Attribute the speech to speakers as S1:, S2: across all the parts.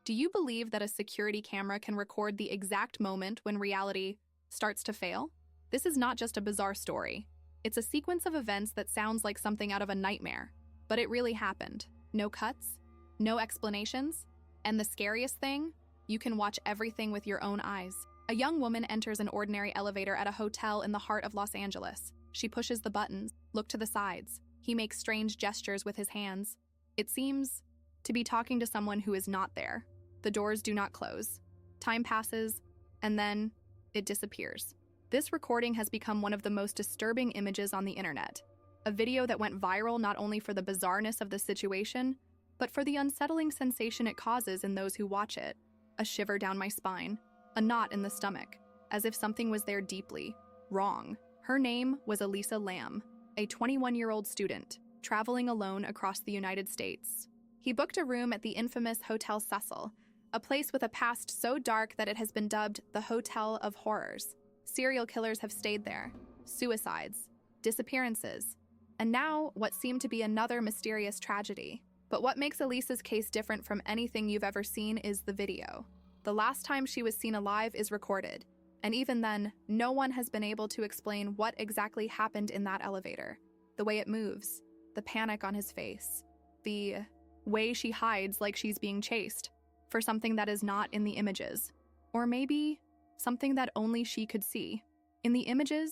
S1: Do you believe that a security camera can record the exact moment when reality starts to fail? This is not just a bizarre story. It's a sequence of events that sounds like something out of a nightmare, but it really happened. No cuts, no explanations, and the scariest thing, you can watch everything with your own eyes. A young woman enters an ordinary elevator at a hotel in the heart of Los Angeles. She pushes the buttons, look to the sides. He makes strange gestures with his hands. It seems to be talking to someone who is not there. The doors do not close. Time passes, and then it disappears. This recording has become one of the most disturbing images on the internet. A video that went viral not only for the bizarreness of the situation, but for the unsettling sensation it causes in those who watch it. A shiver down my spine, a knot in the stomach, as if something was there deeply wrong. Her name was Elisa Lam, a 21-year-old student, traveling alone across the United States. He booked a room at the infamous Hotel Cecil, a place with a past so dark that it has been dubbed the Hotel of Horrors. Serial killers have stayed there, suicides, disappearances, and now what seemed to be another mysterious tragedy. But what makes Elisa's case different from anything you've ever seen is the video. The last time she was seen alive is recorded, and even then, no one has been able to explain what exactly happened in that elevator. The way it moves, the panic on his face, the way she hides like she's being chased for something that is not in the images, or maybe something that only she could see. In the images,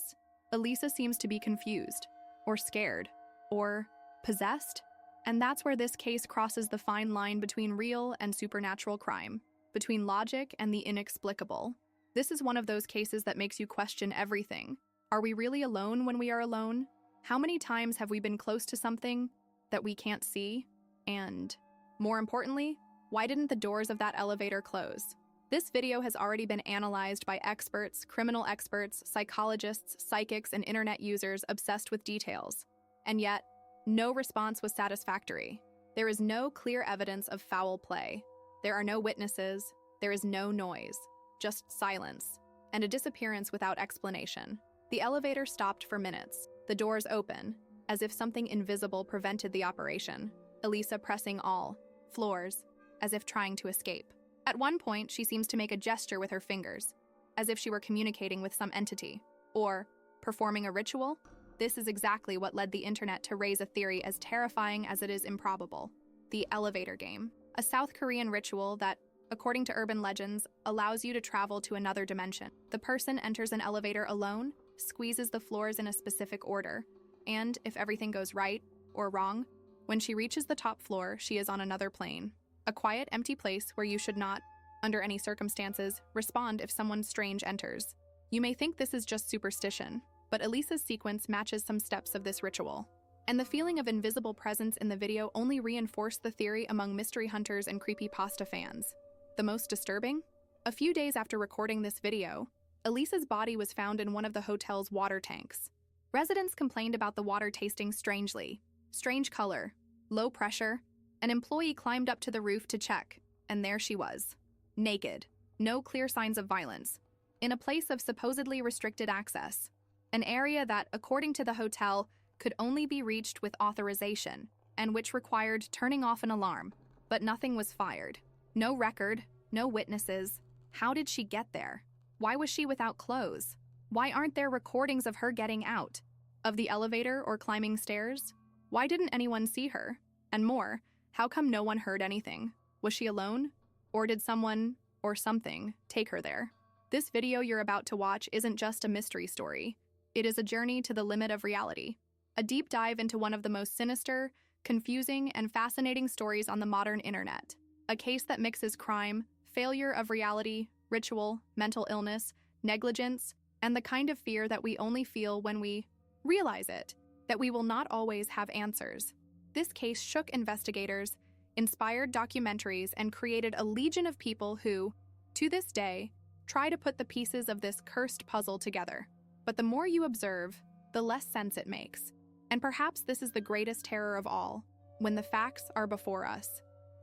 S1: Elisa seems to be confused, or scared, or possessed, and that's where this case crosses the fine line between real and supernatural crime, between logic and the inexplicable. This is one of those cases that makes you question everything. Are we really alone when we are alone? How many times have we been close to something that we can't see? And, more importantly, why didn't the doors of that elevator close? This video has already been analyzed by experts, criminal experts, psychologists, psychics, and internet users obsessed with details. And yet, no response was satisfactory. There is no clear evidence of foul play. There are no witnesses. There is no noise. Just silence, and a disappearance without explanation. The elevator stopped for minutes, the doors open, as if something invisible prevented the operation. Elisa pressing all floors, as if trying to escape. At one point, she seems to make a gesture with her fingers, as if she were communicating with some entity, or performing a ritual. This is exactly what led the internet to raise a theory as terrifying as it is improbable: the elevator game, a South Korean ritual that, according to urban legends, allows you to travel to another dimension. The person enters an elevator alone, squeezes the floors in a specific order, and if everything goes right or wrong, when she reaches the top floor, she is on another plane. A quiet, empty place where you should not, under any circumstances, respond if someone strange enters. You may think this is just superstition, but Elisa's sequence matches some steps of this ritual. And the feeling of invisible presence in the video only reinforced the theory among mystery hunters and creepypasta fans. The most disturbing? A few days after recording this video, Elisa's body was found in one of the hotel's water tanks. Residents complained about the water tasting strangely. Strange color, low pressure. An employee climbed up to the roof to check, and there she was. Naked, no clear signs of violence, in a place of supposedly restricted access. An area that, according to the hotel, could only be reached with authorization, and which required turning off an alarm. But nothing was fired. No record, no witnesses. How did she get there? Why was she without clothes? Why aren't there recordings of her getting out? Of the elevator or climbing stairs? Why didn't anyone see her? And more, how come no one heard anything? Was she alone? Or did someone, or something, take her there? This video you're about to watch isn't just a mystery story. It is a journey to the limit of reality. A deep dive into one of the most sinister, confusing, and fascinating stories on the modern internet. A case that mixes crime, failure of reality, ritual, mental illness, negligence, and the kind of fear that we only feel when we realize it, that we will not always have answers. This case shook investigators, inspired documentaries, and created a legion of people who, to this day, try to put the pieces of this cursed puzzle together. But the more you observe, the less sense it makes. And perhaps this is the greatest terror of all, when the facts are before us.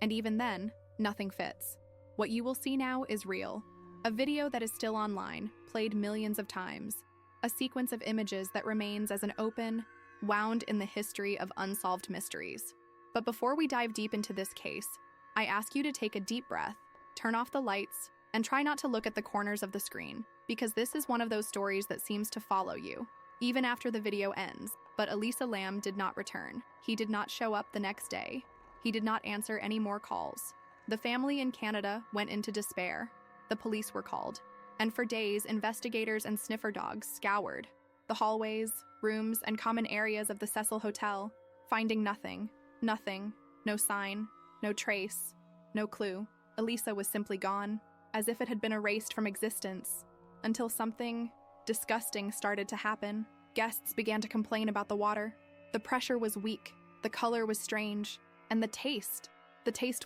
S1: And even then, nothing fits. What you will see now is real. A video that is still online, played millions of times. A sequence of images that remains as an open, wound in the history of unsolved mysteries. But before we dive deep into this case, I ask you to take a deep breath, turn off the lights, and try not to look at the corners of the screen, because this is one of those stories that seems to follow you, even after the video ends. But Elisa Lam did not return. He did not show up the next day. He did not answer any more calls. The family in Canada went into despair. The police were called. And for days, investigators and sniffer dogs scoured the hallways, rooms, and common areas of the Cecil Hotel, finding nothing. Nothing. No sign. No trace. No clue. Elisa was simply gone, as if it had been erased from existence, until something disgusting started to happen. Guests began to complain about the water. The pressure was weak, the color was strange, and the taste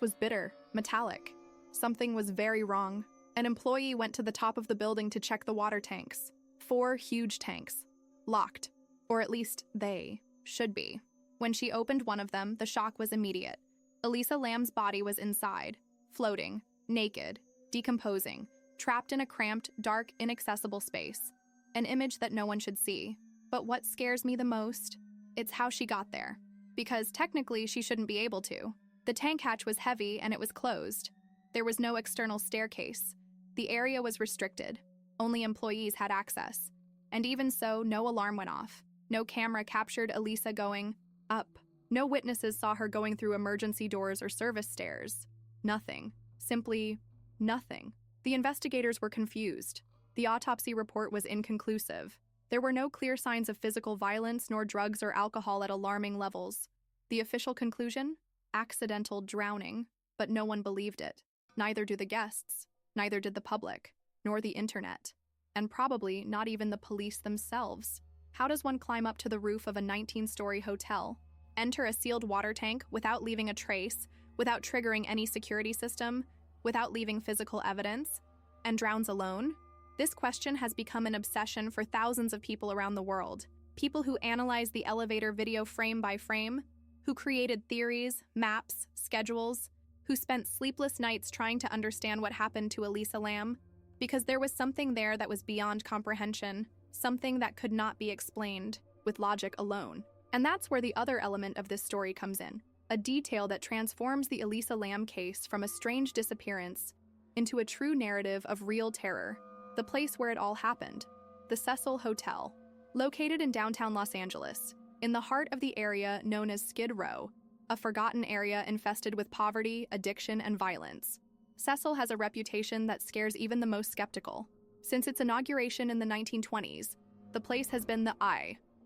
S1: was bitter, metallic. Something was very wrong. An employee went to the top of the building to check the water tanks. 4 huge tanks. Locked. Or at least they should be. When she opened one of them, the shock was immediate. Elisa Lam's body was inside, floating, naked, decomposing, trapped in a cramped, dark, inaccessible space. An image that no one should see. But what scares me the most? It's how she got there. Because technically she shouldn't be able to. The tank hatch was heavy and it was closed. There was no external staircase. The area was restricted. Only employees had access. And even so, no alarm went off. No camera captured Elisa going up. No witnesses saw her going through emergency doors or service stairs. Nothing. Simply nothing. The investigators were confused. The autopsy report was inconclusive. There were no clear signs of physical violence nor drugs or alcohol at alarming levels. The official conclusion? Accidental drowning. But no one believed it. Neither do the guests. Neither did the public. Nor the internet. And probably not even the police themselves. How does one climb up to the roof of a 19-story hotel, enter a sealed water tank without leaving a trace, without triggering any security system, without leaving physical evidence, and drowns alone? This question has become an obsession for thousands of people around the world. People who analyze the elevator video frame by frame, who created theories, maps, schedules, who spent sleepless nights trying to understand what happened to Elisa Lam, because there was something there that was beyond comprehension, something that could not be explained with logic alone. And that's where the other element of this story comes in, a detail that transforms the Elisa Lam case from a strange disappearance into a true narrative of real terror, the place where it all happened, the Cecil Hotel. Located in downtown Los Angeles, in the heart of the area known as Skid Row, a forgotten area infested with poverty, addiction, and violence. Cecil has a reputation that scares even the most skeptical. Since its inauguration in the 1920s, the place has been the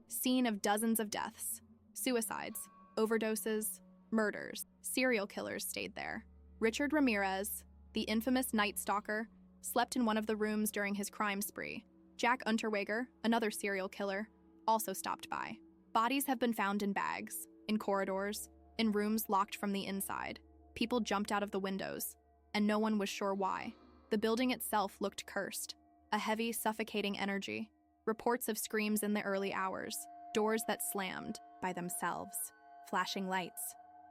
S1: scene of dozens of deaths, suicides, overdoses, murders. Serial killers stayed there. Richard Ramirez, the infamous Night Stalker, slept in one of the rooms during his crime spree. Jack Unterweger, another serial killer, also stopped by. Bodies have been found in bags, in corridors, in rooms locked from the inside. People jumped out of the windows, and no one was sure why. The building itself looked cursed. A heavy, suffocating energy. Reports of screams in the early hours. Doors that slammed by themselves. Flashing lights.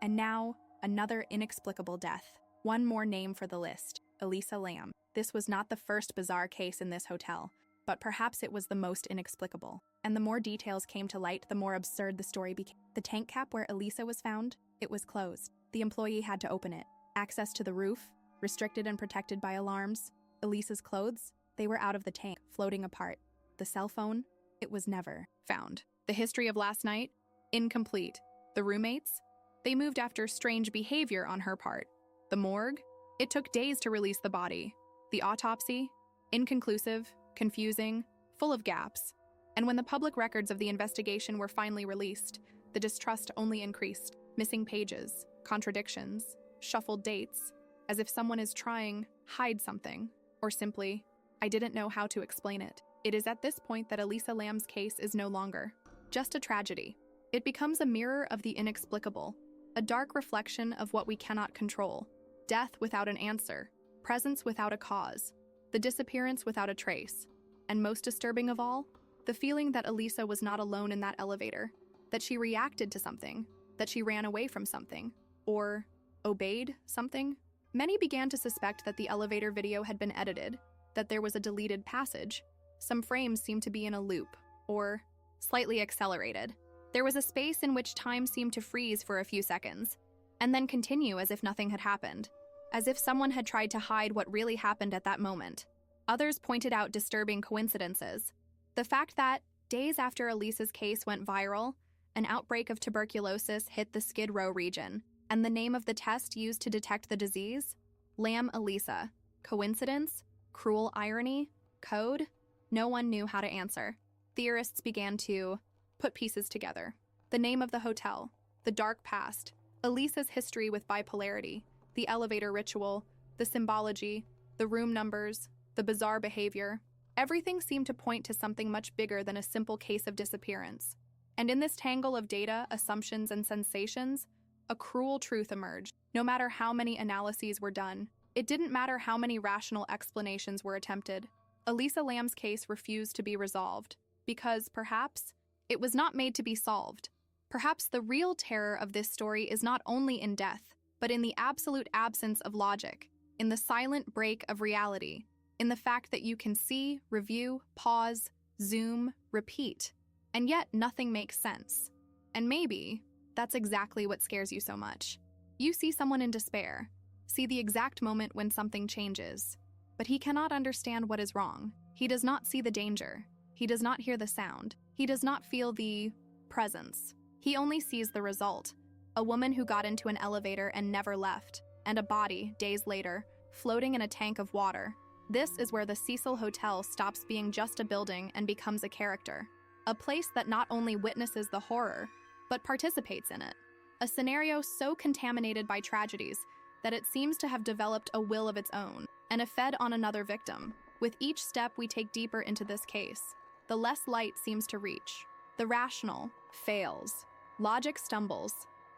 S1: And now, another inexplicable death. One more name for the list. Elisa Lam. This was not the first bizarre case in this hotel, but perhaps it was the most inexplicable. And the more details came to light, the more absurd the story became. The tank cap where Elisa was found, it was closed. The employee had to open it. Access to the roof, restricted and protected by alarms. Elisa's clothes, they were out of the tank, floating apart. The cell phone, it was never found. The history of last night, incomplete. The roommates, they moved after strange behavior on her part. The morgue, it took days to release the body. The autopsy, inconclusive, confusing, full of gaps. And when the public records of the investigation were finally released, the distrust only increased. Missing pages, contradictions, shuffled dates, as if someone is trying hide something, or simply, I didn't know how to explain it. It is at this point that Elisa Lam's case is no longer just a tragedy. It becomes a mirror of the inexplicable, a dark reflection of what we cannot control. Death without an answer, presence without a cause, the disappearance without a trace. And most disturbing of all, the feeling that Elisa was not alone in that elevator, that she reacted to something, that she ran away from something, or obeyed something. Many began to suspect that the elevator video had been edited, that there was a deleted passage. Some frames seemed to be in a loop, or slightly accelerated. There was a space in which time seemed to freeze for a few seconds, and then continue as if nothing had happened, as if someone had tried to hide what really happened at that moment. Others pointed out disturbing coincidences. The fact that, days after Elisa's case went viral, an outbreak of tuberculosis hit the Skid Row region, and the name of the test used to detect the disease? Lam Elisa. Coincidence? Cruel irony? Code? No one knew how to answer. Theorists began to put pieces together. The name of the hotel, the dark past, Elisa's history with bipolarity, the elevator ritual, the symbology, the room numbers, the bizarre behavior. Everything seemed to point to something much bigger than a simple case of disappearance. And in this tangle of data, assumptions, and sensations, a cruel truth emerged. No matter how many analyses were done, it didn't matter how many rational explanations were attempted. Elisa Lam's case refused to be resolved because, perhaps, it was not made to be solved. Perhaps the real terror of this story is not only in death, but in the absolute absence of logic, in the silent break of reality, in the fact that you can see, review, pause, zoom, repeat, and yet nothing makes sense. And maybe that's exactly what scares you so much. You see someone in despair, see the exact moment when something changes, but he cannot understand what is wrong. He does not see the danger. He does not hear the sound. He does not feel the presence. He only sees the result. A woman who got into an elevator and never left, and a body, days later, floating in a tank of water. This is where the Cecil Hotel stops being just a building and becomes a character. A place that not only witnesses the horror, but participates in it. A scenario so contaminated by tragedies that it seems to have developed a will of its own, and fed on another victim. With each step we take deeper into this case, the less light seems to reach. The rational fails. Logic stumbles.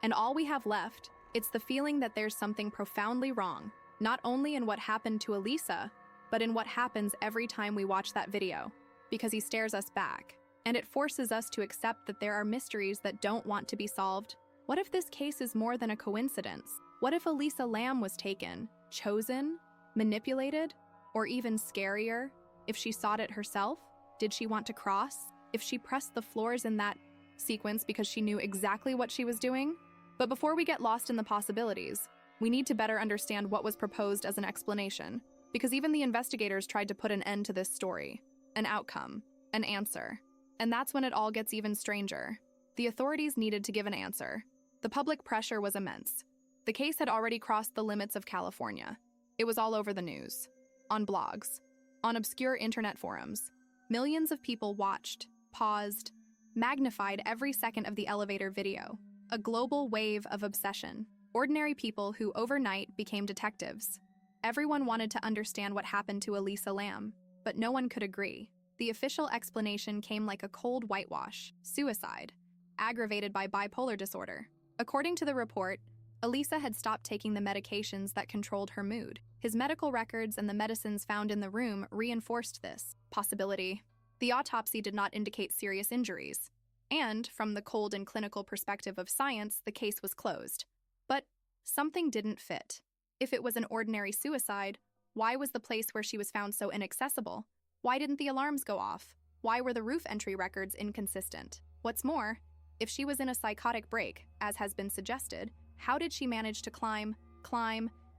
S1: And all we have left, it's the feeling that there's something profoundly wrong, not only in what happened to Elisa, but in what happens every time we watch that video, because he stares us back, and it forces us to accept that there are mysteries that don't want to be solved. What if this case is more than a coincidence? What if Elisa Lam was taken, chosen, manipulated, or even scarier, if she sought it herself? Did she want to cross? If she pressed the floors in that sequence because she knew exactly what she was doing? But before we get lost in the possibilities, we need to better understand what was proposed as an explanation, because even the investigators tried to put an end to this story, an outcome, an answer. And that's when it all gets even stranger. The authorities needed to give an answer. The public pressure was immense. The case had already crossed the limits of California. It was all over the news, on blogs, on obscure internet forums. Millions of people watched, paused, magnified every second of the elevator video. A global wave of obsession. Ordinary people who overnight became detectives. Everyone wanted to understand what happened to Elisa Lam, but no one could agree. The official explanation came like a cold whitewash: suicide, aggravated by bipolar disorder. According to the report, Elisa had stopped taking the medications that controlled her mood. His medical records and the medicines found in the room reinforced this possibility. The autopsy did not indicate serious injuries, and from the cold and clinical perspective of science, the case was closed. But something didn't fit. If it was an ordinary suicide, why was the place where she was found so inaccessible? Why didn't the alarms go off? Why were the roof entry records inconsistent? What's more, if she was in a psychotic break, as has been suggested, how did she manage to climb,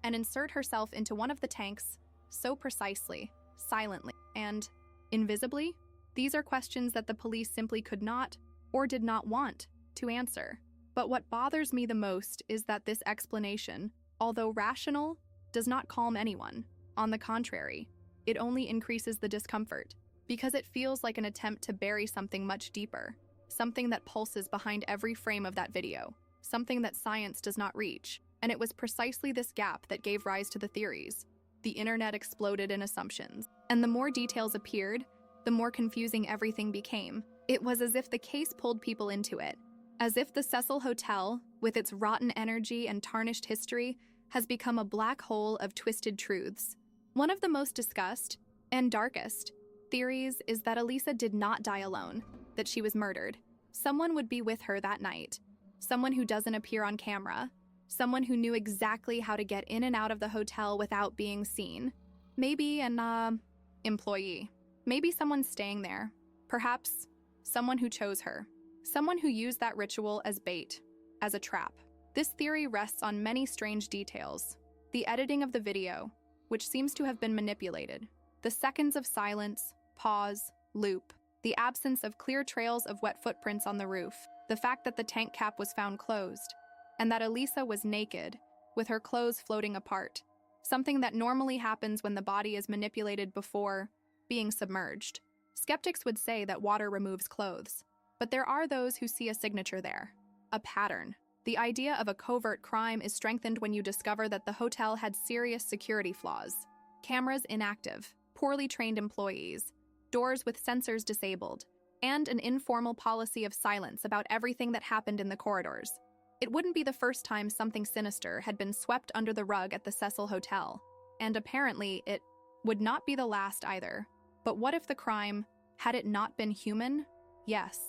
S1: and insert herself into one of the tanks so precisely, silently, and invisibly? These are questions that the police simply could not, or did not want, to answer. But what bothers me the most is that this explanation, although rational, does not calm anyone. On the contrary, it only increases the discomfort, because it feels like an attempt to bury something much deeper, something that pulses behind every frame of that video, something that science does not reach. And it was precisely this gap that gave rise to the theories. The internet exploded in assumptions, and the more details appeared, the more confusing everything became. It was as if the case pulled people into it, as if the Cecil Hotel, with its rotten energy and tarnished history, has become a black hole of twisted truths. One of the most discussed, and darkest, theories is that Elisa did not die alone, that she was murdered. Someone would be with her that night. Someone who doesn't appear on camera. Someone who knew exactly how to get in and out of the hotel without being seen. Maybe an, employee. Maybe someone staying there. Perhaps someone who chose her. Someone who used that ritual as bait, as a trap. This theory rests on many strange details. The editing of the video, which seems to have been manipulated. The seconds of silence, pause, loop. The absence of clear trails of wet footprints on the roof. The fact that the tank cap was found closed. And that Elisa was naked, with her clothes floating apart. Something that normally happens when the body is manipulated before being submerged. Skeptics would say that water removes clothes. But there are those who see a signature there. A pattern. The idea of a covert crime is strengthened when you discover that the hotel had serious security flaws. Cameras inactive, poorly trained employees, doors with sensors disabled, and an informal policy of silence about everything that happened in the corridors. It wouldn't be the first time something sinister had been swept under the rug at the Cecil Hotel, and apparently it would not be the last either. But what if the crime, had it not been human? Yes.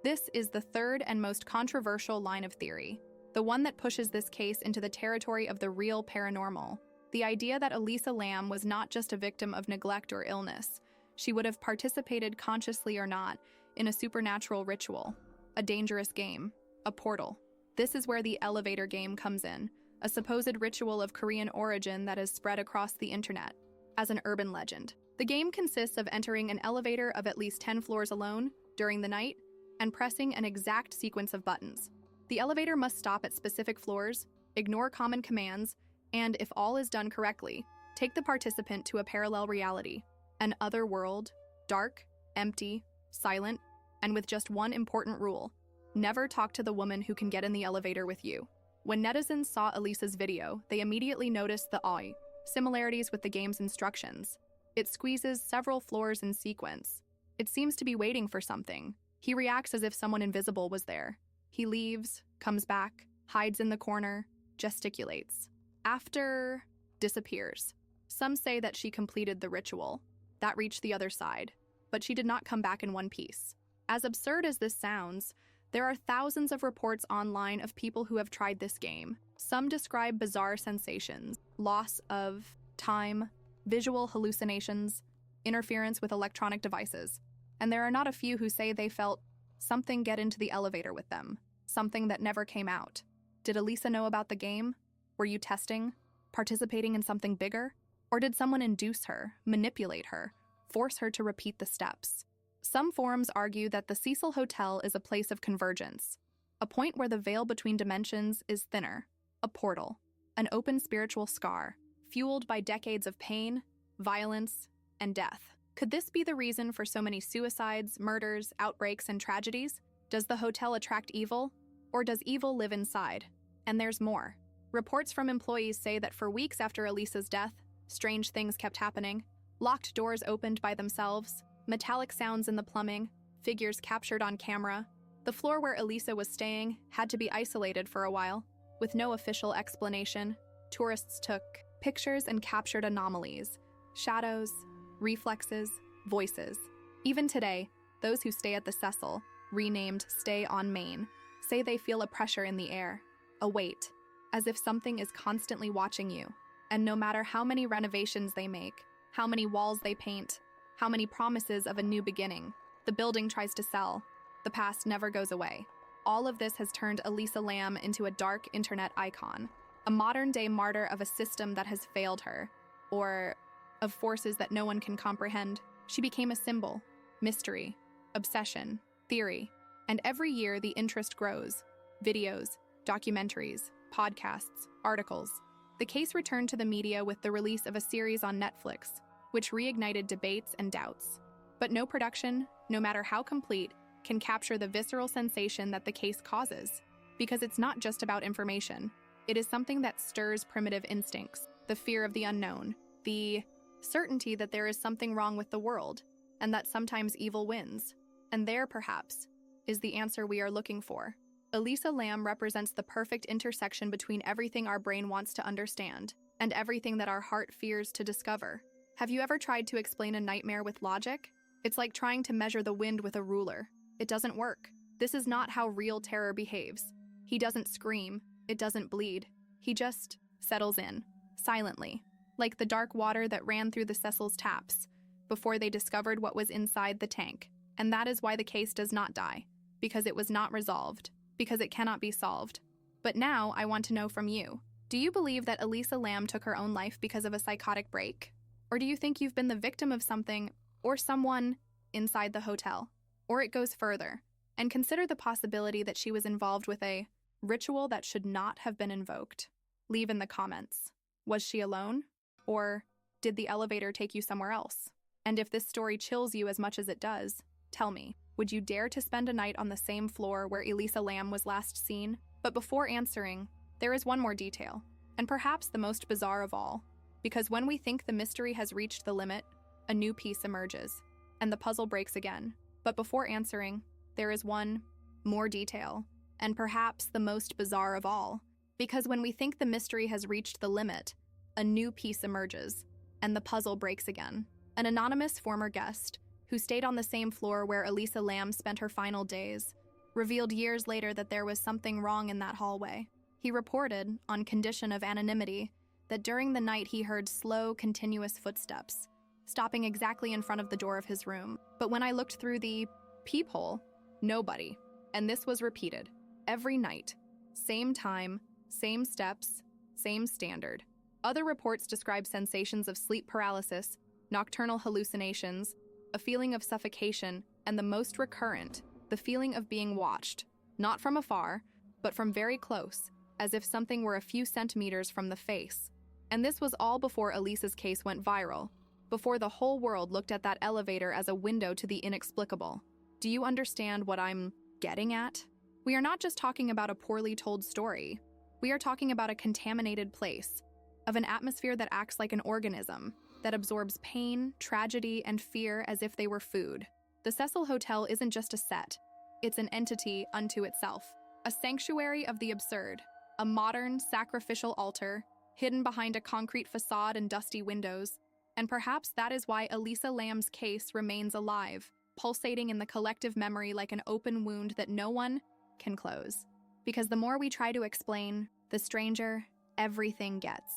S1: This is the third and most controversial line of theory, the one that pushes this case into the territory of the real paranormal. The idea that Elisa Lam was not just a victim of neglect or illness. She would have participated consciously or not in a supernatural ritual, a dangerous game, a portal. This is where the elevator game comes in, a supposed ritual of Korean origin that has spread across the internet as an urban legend. The game consists of entering an elevator of at least 10 floors alone during the night and pressing an exact sequence of buttons. The elevator must stop at specific floors, ignore common commands, and if all is done correctly, take the participant to a parallel reality, an other world, dark, empty, silent, and with just one important rule: never talk to the woman who can get in the elevator with you. When netizens saw Elisa's video, they immediately noticed the similarities with the game's instructions. It squeezes several floors in sequence. It seems to be waiting for something. He reacts as if someone invisible was there. He leaves, comes back, hides in the corner, gesticulates. After, disappears. Some say that she completed the ritual. That reached the other side. But she did not come back in one piece. As absurd as this sounds, there are thousands of reports online of people who have tried this game. Some describe bizarre sensations, loss of time, visual hallucinations, interference with electronic devices. And there are not a few who say they felt something get into the elevator with them, something that never came out. Did Elisa know about the game? Were you testing? Participating in something bigger? Or did someone induce her, manipulate her, force her to repeat the steps? Some forums argue that the Cecil Hotel is a place of convergence, a point where the veil between dimensions is thinner, a portal, an open spiritual scar, fueled by decades of pain, violence, and death. Could this be the reason for so many suicides, murders, outbreaks, and tragedies? Does the hotel attract evil? Or does evil live inside? And there's more. Reports from employees say that for weeks after Elisa's death, strange things kept happening. Locked doors opened by themselves, metallic sounds in the plumbing, figures captured on camera. The floor where Elisa was staying had to be isolated for a while. With no official explanation, tourists took pictures and captured anomalies, shadows, reflexes, voices. Even today, those who stay at the Cecil, renamed Stay on Main, say they feel a pressure in the air, a weight, as if something is constantly watching you. And no matter how many renovations they make, how many walls they paint, how many promises of a new beginning, the building tries to sell, the past never goes away. All of this has turned Elisa Lam into a dark internet icon, a modern-day martyr of a system that has failed her, or of forces that no one can comprehend. She became a symbol, mystery, obsession, theory, and every year the interest grows. Videos, documentaries, podcasts, articles. The case returned to the media with the release of a series on Netflix, which reignited debates and doubts. But no production, no matter how complete, can capture the visceral sensation that the case causes, because it's not just about information. It is something that stirs primitive instincts, the fear of the unknown, the certainty that there is something wrong with the world, and that sometimes evil wins. And there, perhaps, is the answer we are looking for. Elisa Lam represents the perfect intersection between everything our brain wants to understand and everything that our heart fears to discover. Have you ever tried to explain a nightmare with logic? It's like trying to measure the wind with a ruler. It doesn't work. This is not how real terror behaves. He doesn't scream. It doesn't bleed. He just settles in, silently, like the dark water that ran through the Cecil's taps before they discovered what was inside the tank. And that is why the case does not die, because it was not resolved, because it cannot be solved. But now I want to know from you. Do you believe that Elisa Lam took her own life because of a psychotic break? Or do you think you've been the victim of something or someone inside the hotel? Or it goes further, and consider the possibility that she was involved with a ritual that should not have been invoked. Leave in the comments. Was she alone? Or did the elevator take you somewhere else? And if this story chills you as much as it does, tell me, would you dare to spend a night on the same floor where Elisa Lam was last seen? But before answering, there is one more detail, and perhaps the most bizarre of all, because when we think the mystery has reached the limit, a new piece emerges, and the puzzle breaks again. But before answering, there is one more detail, and perhaps the most bizarre of all, because when we think the mystery has reached the limit, a new piece emerges, and the puzzle breaks again. An anonymous former guest, who stayed on the same floor where Elisa Lam spent her final days, revealed years later that there was something wrong in that hallway. He reported, on condition of anonymity, that during the night he heard slow, continuous footsteps, stopping exactly in front of the door of his room. But when I looked through the peephole, nobody. And this was repeated. Every night. Same time, same steps, same standard. Other reports describe sensations of sleep paralysis, nocturnal hallucinations, a feeling of suffocation, and the most recurrent, the feeling of being watched, not from afar, but from very close, as if something were a few centimeters from the face. And this was all before Elisa's case went viral, before the whole world looked at that elevator as a window to the inexplicable. Do you understand what I'm getting at? We are not just talking about a poorly told story. We are talking about a contaminated place, of an atmosphere that acts like an organism, that absorbs pain, tragedy, and fear as if they were food. The Cecil Hotel isn't just a set. It's an entity unto itself, a sanctuary of the absurd, a modern, sacrificial altar, hidden behind a concrete facade and dusty windows. And perhaps that is why Elisa Lam's case remains alive, pulsating in the collective memory like an open wound that no one can close. Because the more we try to explain, the stranger everything gets.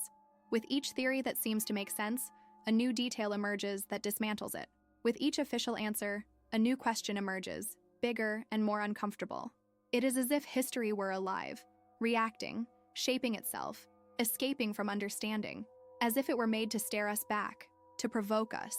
S1: With each theory that seems to make sense, a new detail emerges that dismantles it. With each official answer, a new question emerges, bigger and more uncomfortable. It is as if history were alive, reacting, shaping itself, escaping from understanding, as if it were made to stare us back, to provoke us,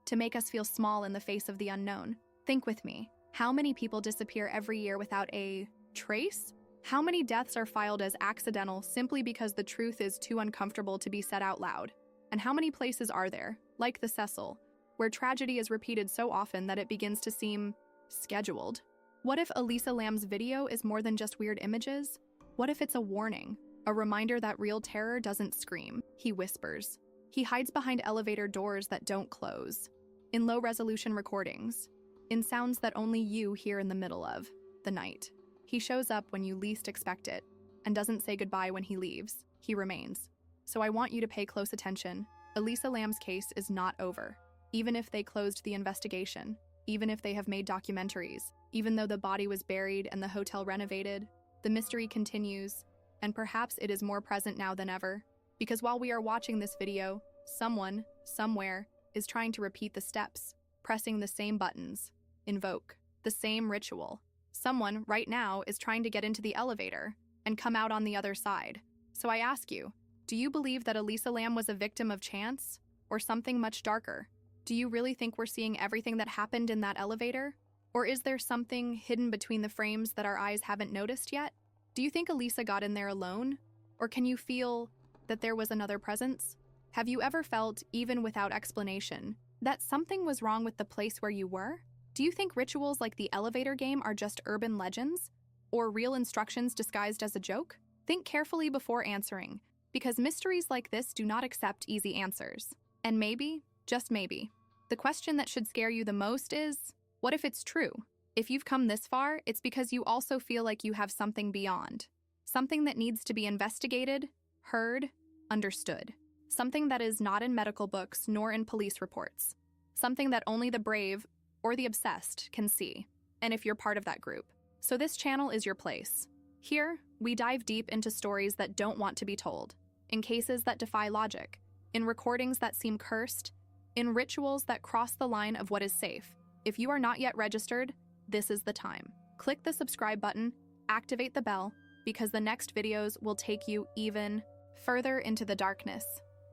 S1: to make us feel small in the face of the unknown. Think with me, how many people disappear every year without a trace? How many deaths are filed as accidental simply because the truth is too uncomfortable to be said out loud? And how many places are there, like the Cecil, where tragedy is repeated so often that it begins to seem scheduled? What if Elisa Lam's video is more than just weird images? What if it's a warning, a reminder that real terror doesn't scream? He whispers. He hides behind elevator doors that don't close, in low-resolution recordings, in sounds that only you hear in the middle of the night. He shows up when you least expect it, and doesn't say goodbye when he leaves. He remains. So I want you to pay close attention. Elisa Lam's case is not over. Even if they closed the investigation, even if they have made documentaries, even though the body was buried and the hotel renovated, the mystery continues, and perhaps it is more present now than ever. Because while we are watching this video, someone, somewhere, is trying to repeat the steps, pressing the same buttons, invoke the same ritual. Someone, right now, is trying to get into the elevator and come out on the other side. So I ask you, do you believe that Elisa Lam was a victim of chance, or something much darker? Do you really think we're seeing everything that happened in that elevator? Or is there something hidden between the frames that our eyes haven't noticed yet? Do you think Elisa got in there alone? Or can you feel that there was another presence? Have you ever felt, even without explanation, that something was wrong with the place where you were? Do you think rituals like the elevator game are just urban legends? Or real instructions disguised as a joke? Think carefully before answering, because mysteries like this do not accept easy answers. And maybe, just maybe, the question that should scare you the most is, what if it's true? If you've come this far, it's because you also feel like you have something beyond. Something that needs to be investigated, heard, understood. Something that is not in medical books nor in police reports. Something that only the brave or the obsessed can see, and if you're part of that group. So this channel is your place. Here, we dive deep into stories that don't want to be told, in cases that defy logic, in recordings that seem cursed, in rituals that cross the line of what is safe. If you are not yet registered, this is the time. Click the subscribe button, activate the bell, because the next videos will take you even further into the darkness.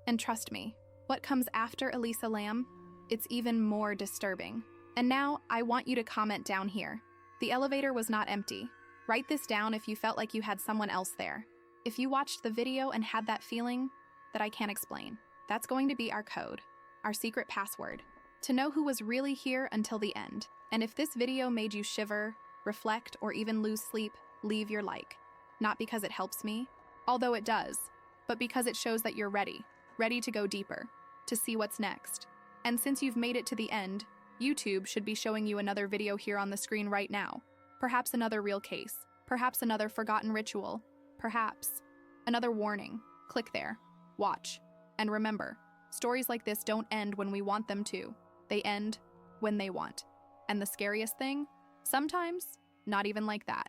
S1: And trust me, what comes after Elisa Lam? It's even more disturbing. And now, I want you to comment down here. The elevator was not empty. Write this down if you felt like you had someone else there. If you watched the video and had that feeling that I can't explain, that's going to be our code, our secret password, to know who was really here until the end. And if this video made you shiver, reflect, or even lose sleep, leave your like. Not because it helps me, although it does, but because it shows that you're ready to go deeper, to see what's next. And since you've made it to the end, YouTube should be showing you another video here on the screen right now. Perhaps another real case, perhaps another forgotten ritual, perhaps another warning. Click there, watch, and remember, stories like this don't end when we want them to. They end when they want. And the scariest thing? Sometimes, not even like that.